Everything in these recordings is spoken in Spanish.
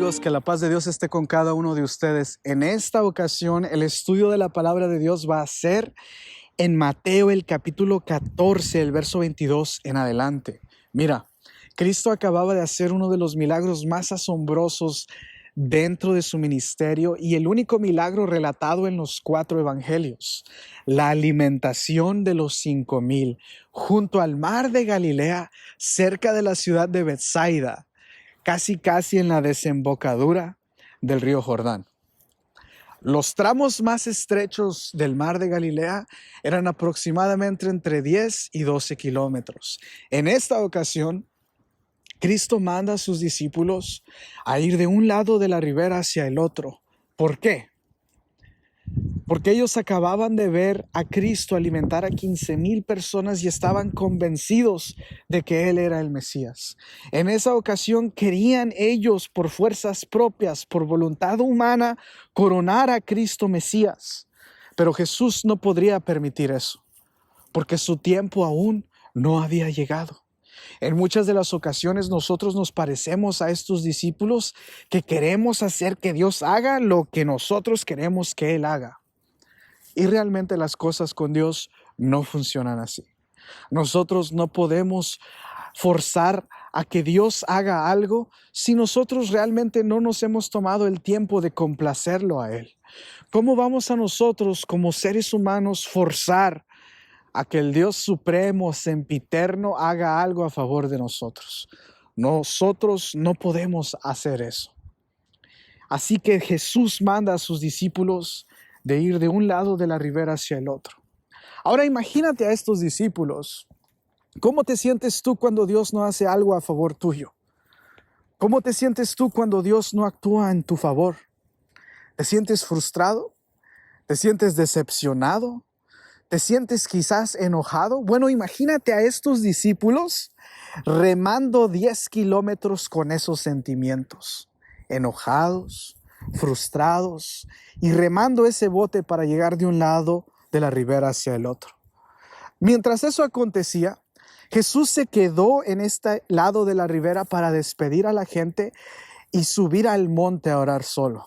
Bienvenidos, que la paz de Dios esté con cada uno de ustedes. En esta ocasión, el estudio de la palabra de Dios va a ser en Mateo, el capítulo 14, el verso 22 en adelante. Mira, Cristo acababa de hacer uno de los milagros más asombrosos dentro de su ministerio y el único milagro relatado en los 4 evangelios: la alimentación de los 5,000 junto al mar de Galilea, cerca de la ciudad de Betsaida, casi en la desembocadura del río Jordán. Los tramos más estrechos del mar de Galilea eran aproximadamente entre 10 y 12 kilómetros. En esta ocasión, Cristo manda a sus discípulos a ir de un lado de la ribera hacia el otro. ¿Por qué? Porque ellos acababan de ver a Cristo alimentar a 15,000 personas y estaban convencidos de que Él era el Mesías. En esa ocasión querían ellos, por fuerzas propias, por voluntad humana, coronar a Cristo Mesías. Pero Jesús no podría permitir eso, porque su tiempo aún no había llegado. En muchas de las ocasiones nosotros nos parecemos a estos discípulos que queremos hacer que Dios haga lo que nosotros queremos que Él haga. Y realmente las cosas con Dios no funcionan así. Nosotros no podemos forzar a que Dios haga algo si nosotros realmente no nos hemos tomado el tiempo de complacerlo a Él. ¿Cómo vamos a nosotros como seres humanos forzar a que el Dios supremo, sempiterno, haga algo a favor de nosotros? Nosotros no podemos hacer eso. Así que Jesús manda a sus discípulos de ir de un lado de la ribera hacia el otro. Ahora imagínate a estos discípulos. ¿Cómo te sientes tú cuando Dios no hace algo a favor tuyo? ¿Cómo te sientes tú cuando Dios no actúa en tu favor? ¿Te sientes frustrado? ¿Te sientes decepcionado? ¿Te sientes quizás enojado? Bueno, imagínate a estos discípulos remando 10 kilómetros con esos sentimientos, enojados, frustrados y remando ese bote para llegar de un lado de la ribera hacia el otro. Mientras eso acontecía, Jesús se quedó en este lado de la ribera para despedir a la gente y subir al monte a orar solo.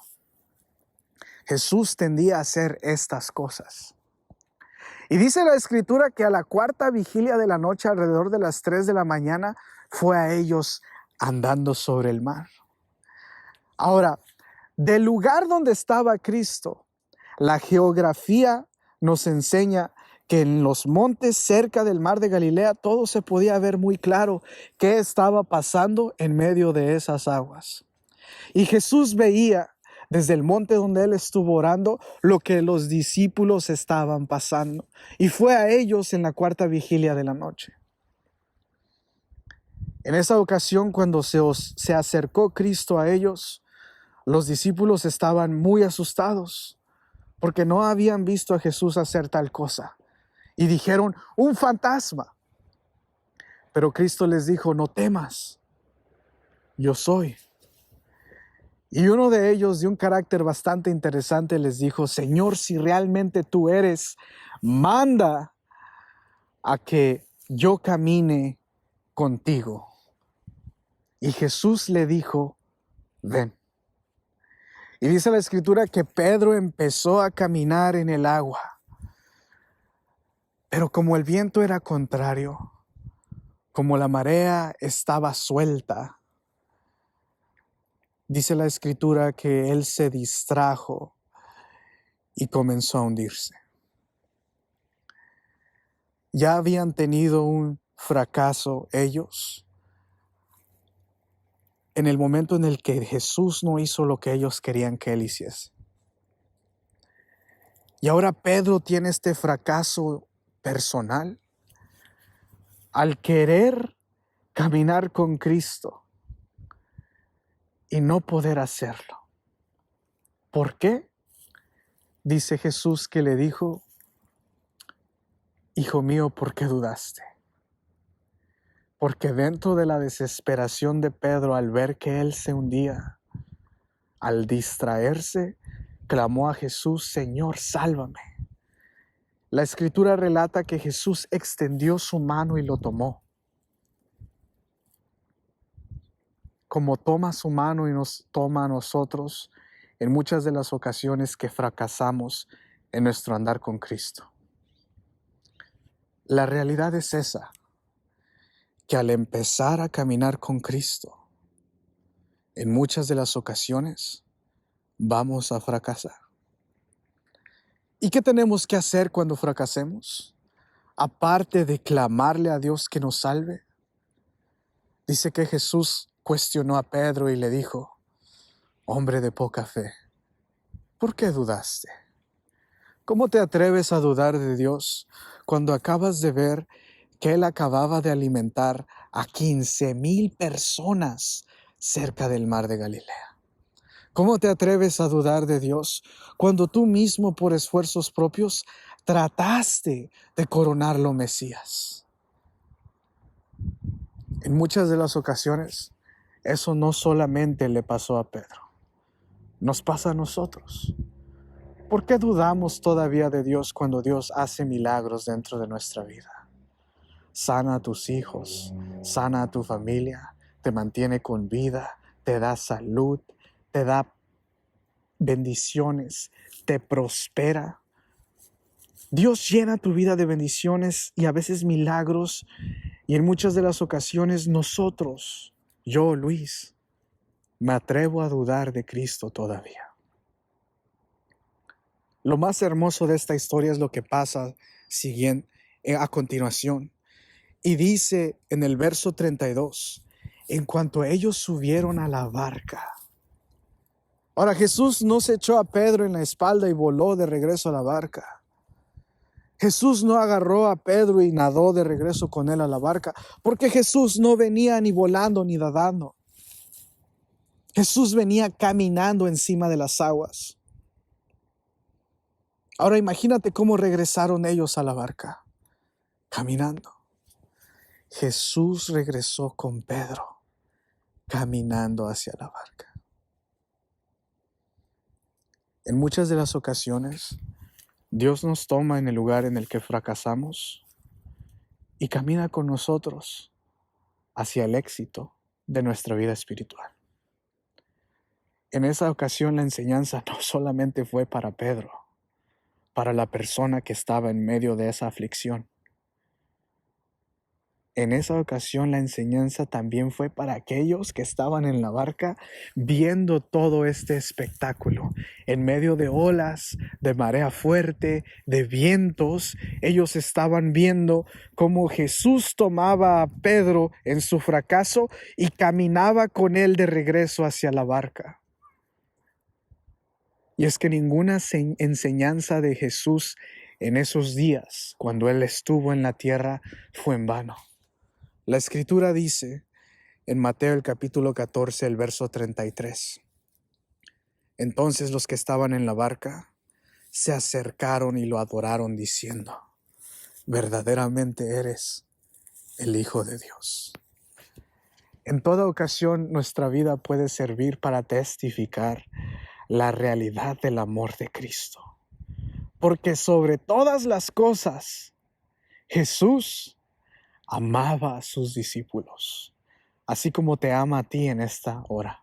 Jesús tendía a hacer estas cosas. Y dice la Escritura que a la 4ª vigilia de la noche, alrededor de las 3 de la mañana, fue a ellos andando sobre el mar. Ahora, del lugar donde estaba Cristo, la geografía nos enseña que en los montes cerca del mar de Galilea todo se podía ver muy claro qué estaba pasando en medio de esas aguas. Y Jesús veía desde el monte donde Él estuvo orando lo que los discípulos estaban pasando. Y fue a ellos en la 4ª vigilia de la noche. En esa ocasión, cuando se acercó Cristo a ellos, los discípulos estaban muy asustados porque no habían visto a Jesús hacer tal cosa. Y dijeron: ¡un fantasma! Pero Cristo les dijo: no temas, yo soy. Y uno de ellos, de un carácter bastante interesante, les dijo: Señor, si realmente tú eres, manda a que yo camine contigo. Y Jesús le dijo: ven. Y dice la Escritura que Pedro empezó a caminar en el agua. Pero como el viento era contrario, como la marea estaba suelta, dice la Escritura que él se distrajo y comenzó a hundirse. Ya habían tenido un fracaso ellos en el momento en el que Jesús no hizo lo que ellos querían que Él hiciese. Y ahora Pedro tiene este fracaso personal al querer caminar con Cristo y no poder hacerlo. ¿Por qué? Dice Jesús que le dijo: hijo mío, ¿por qué dudaste? Porque dentro de la desesperación de Pedro, al ver que él se hundía, al distraerse, clamó a Jesús: Señor, sálvame. La Escritura relata que Jesús extendió su mano y lo tomó. como toma su mano y nos toma a nosotros en muchas de las ocasiones que fracasamos en nuestro andar con Cristo. La realidad es esa, que al empezar a caminar con Cristo, en muchas de las ocasiones vamos a fracasar. ¿Y qué tenemos que hacer cuando fracasemos? Aparte de clamarle a Dios que nos salve. Dice que Jesús cuestionó a Pedro y le dijo: hombre de poca fe, ¿por qué dudaste? ¿Cómo te atreves a dudar de Dios cuando acabas de ver que Él acababa de alimentar a 15,000 personas cerca del mar de Galilea? ¿Cómo te atreves a dudar de Dios cuando tú mismo por esfuerzos propios trataste de coronarlo Mesías? En muchas de las ocasiones, eso no solamente le pasó a Pedro, nos pasa a nosotros. ¿Por qué dudamos todavía de Dios cuando Dios hace milagros dentro de nuestra vida? Sana a tus hijos, sana a tu familia, te mantiene con vida, te da salud, te da bendiciones, te prospera. Dios llena tu vida de bendiciones y a veces milagros, y en muchas de las ocasiones nosotros, yo, Luis, me atrevo a dudar de Cristo todavía. Lo más hermoso de esta historia es lo que pasa a continuación. Y dice en el verso 32, en cuanto ellos subieron a la barca. Ahora, Jesús no se echó a Pedro en la espalda y voló de regreso a la barca. Jesús no agarró a Pedro y nadó de regreso con él a la barca, porque Jesús no venía ni volando ni nadando. Jesús venía caminando encima de las aguas. Ahora imagínate cómo regresaron ellos a la barca, caminando. Jesús regresó con Pedro, caminando hacia la barca. En muchas de las ocasiones, Dios nos toma en el lugar en el que fracasamos y camina con nosotros hacia el éxito de nuestra vida espiritual. En esa ocasión la enseñanza no solamente fue para Pedro, para la persona que estaba en medio de esa aflicción. En esa ocasión la enseñanza también fue para aquellos que estaban en la barca viendo todo este espectáculo. En medio de olas, de marea fuerte, de vientos, ellos estaban viendo cómo Jesús tomaba a Pedro en su fracaso y caminaba con él de regreso hacia la barca. Y es que ninguna enseñanza de Jesús en esos días, cuando Él estuvo en la tierra, fue en vano. La Escritura dice en Mateo el capítulo 14, el verso 33. Entonces los que estaban en la barca se acercaron y lo adoraron diciendo: verdaderamente eres el Hijo de Dios. En toda ocasión nuestra vida puede servir para testificar la realidad del amor de Cristo. Porque sobre todas las cosas, Jesús amaba a sus discípulos, así como te ama a ti en esta hora.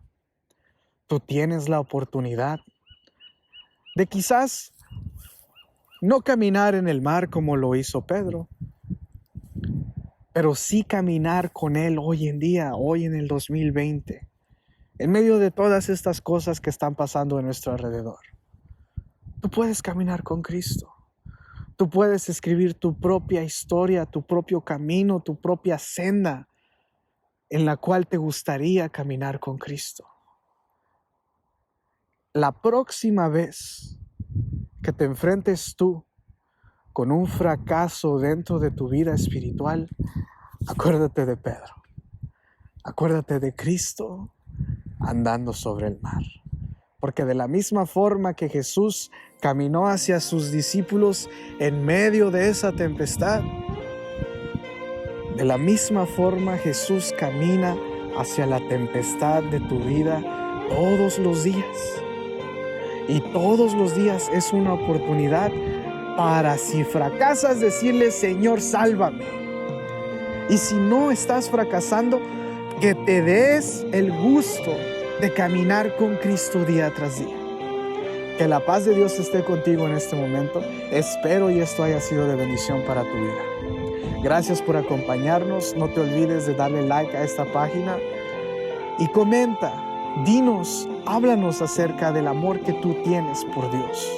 Tú tienes la oportunidad de quizás no caminar en el mar como lo hizo Pedro, pero sí caminar con Él hoy en día, hoy en el 2020, en medio de todas estas cosas que están pasando a nuestro alrededor. Tú puedes caminar con Cristo. Tú puedes escribir tu propia historia, tu propio camino, tu propia senda en la cual te gustaría caminar con Cristo. La próxima vez que te enfrentes tú con un fracaso dentro de tu vida espiritual, acuérdate de Pedro. Acuérdate de Cristo andando sobre el mar. Porque de la misma forma que Jesús caminó hacia sus discípulos en medio de esa tempestad, de la misma forma Jesús camina hacia la tempestad de tu vida todos los días. Y todos los días es una oportunidad para, si fracasas, decirle: Señor, sálvame. Y si no estás fracasando, que te des el gusto de caminar con Cristo día tras día. Que la paz de Dios esté contigo en este momento. Espero y esto haya sido de bendición para tu vida. Gracias por acompañarnos. No te olvides de darle like a esta página y comenta, dinos, háblanos acerca del amor que tú tienes por Dios.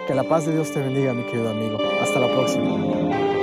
Que la paz de Dios te bendiga, mi querido amigo. Hasta la próxima.